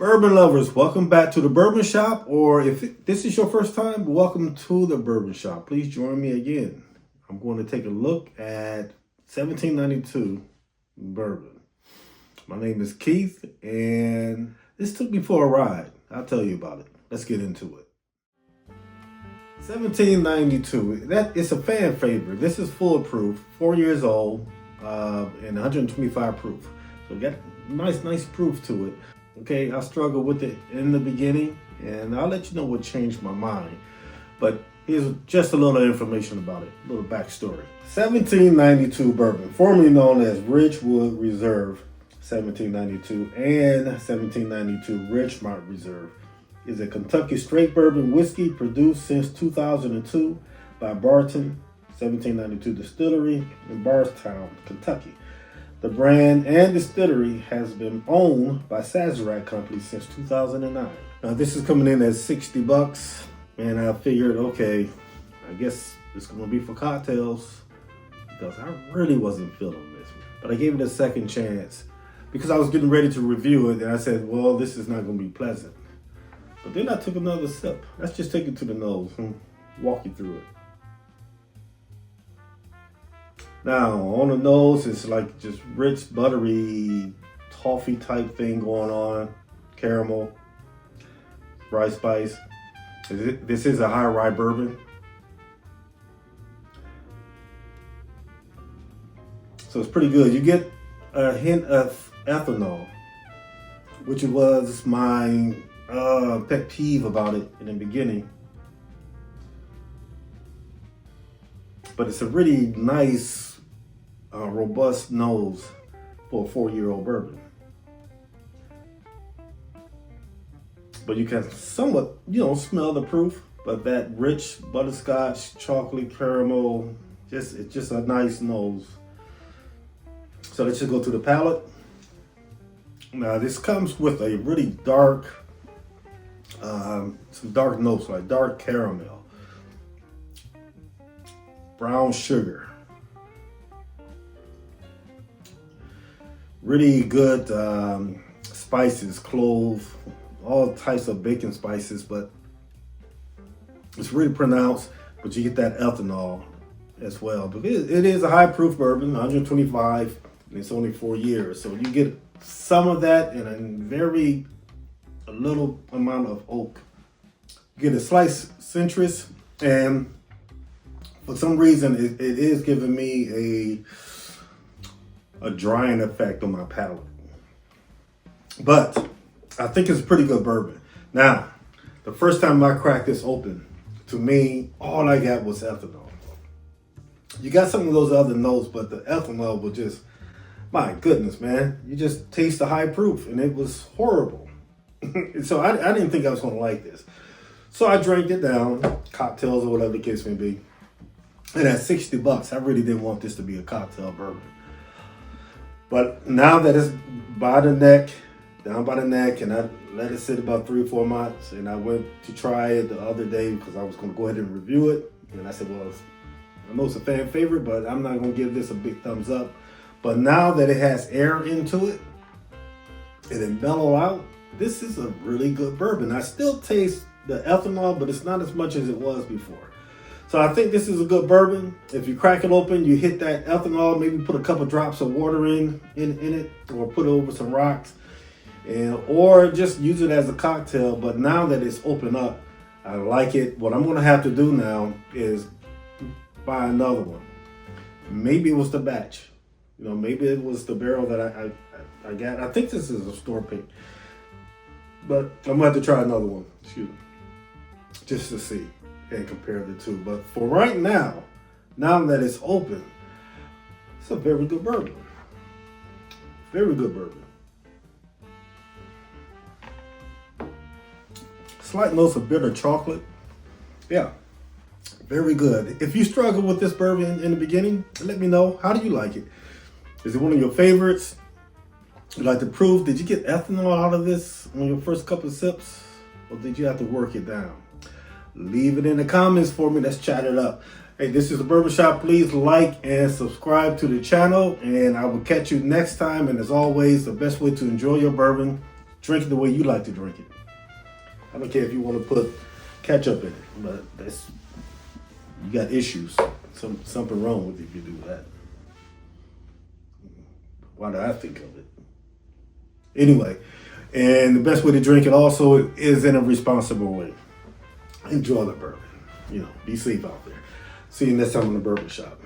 Bourbon lovers, welcome back to the Bourbon Shop, or if this is your first time, welcome to the Bourbon Shop. Please join me again. I'm going to take a look at 1792 bourbon. My name is Keith, and this took me for a ride. I'll tell you about it. Let's get into it. 1792, that is a fan favorite. This is full proof, 4 years old, and 125 proof. So got nice proof to it. Okay, I struggled with it in the beginning, and I'll let you know what changed my mind. But here's just a little information about it, a little backstory. 1792 bourbon, formerly known as Ridgewood Reserve 1792 and 1792 Ridgemont Reserve, is a Kentucky straight bourbon whiskey produced since 2002 by Bourbon 1792 Distillery in Bardstown, Kentucky. The brand and distillery has been owned by Sazerac Company since 2009. Now this is coming in at $60, and I figured, okay, I guess it's gonna be for cocktails because I really wasn't feeling this. But I gave it a second chance because I was getting ready to review it, and I said, well, this is not gonna be pleasant. But then I took another sip. Let's just take it to the nose and walk you through it. Now, on the nose, it's like just rich, buttery, toffee type thing going on. Caramel, rye spice. This is a high rye bourbon. So it's pretty good. You get a hint of ethanol, which was my pet peeve about it in the beginning. But it's a really nice, robust nose for a 4-year-old bourbon. But you can somewhat, smell the proof, but that rich butterscotch, chocolate, caramel, it's just a nice nose. So let's just go to the palate. Now this comes with a really dark, some dark notes like dark caramel, brown sugar, really good spices, clove, all types of baking spices, but it's really pronounced. But you get that ethanol as well. But it is a high proof bourbon, 125, and it's only 4 years. So you get some of that and a little amount of oak. You get a slight citrus, and for some reason it is giving me a drying effect on my palate. But I think it's a pretty good bourbon. Now, the first time I cracked this open, to me, all I got was ethanol. You got some of those other notes, but the ethanol was just, my goodness, man. You just taste the high proof, and it was horrible. So I didn't think I was gonna like this. So I drank it down, cocktails or whatever the case may be. And at $60, I really didn't want this to be a cocktail bourbon. But now that it's down by the neck, and I let it sit about 3 or 4 months, and I went to try it the other day because I was going to go ahead and review it. And I said, well, I know it's a fan favorite, but I'm not going to give this a big thumbs up. But now that it has air into it, and it mellowed out, this is a really good bourbon. I still taste the ethanol, but it's not as much as it was before. So I think this is a good bourbon. If you crack it open, you hit that ethanol, maybe put a couple drops of water in it, or put it over some rocks, or just use it as a cocktail. But now that it's opened up, I like it. What I'm gonna have to do now is buy another one. Maybe it was the batch. Maybe it was the barrel that I got. I think this is a store pick, but I'm gonna have to try another one, just to see and compare the two. But for right now that it's open, it's a very good bourbon. Very good bourbon. Slight notes of bitter chocolate. Yeah, very good. If you struggle with this bourbon in the beginning, let me know. How do you like it? Is it one of your favorites? You like the proof? Did you get ethanol out of this on your first couple of sips? Or did you have to work it down? Leave it in the comments for me. Let's chat it up. Hey, this is the Bourbon Shop. Please like and subscribe to the channel, and I will catch you next time. And as always, the best way to enjoy your bourbon, Drink it the way you like to drink it. I don't care if you want to put ketchup in it, but that's you got issues. Something wrong with you if you do that. Why do I think of it? Anyway, and the best way to drink it also is in a responsible way. Enjoy the bourbon. Be safe out there. See you next time on the Bourbon Shop.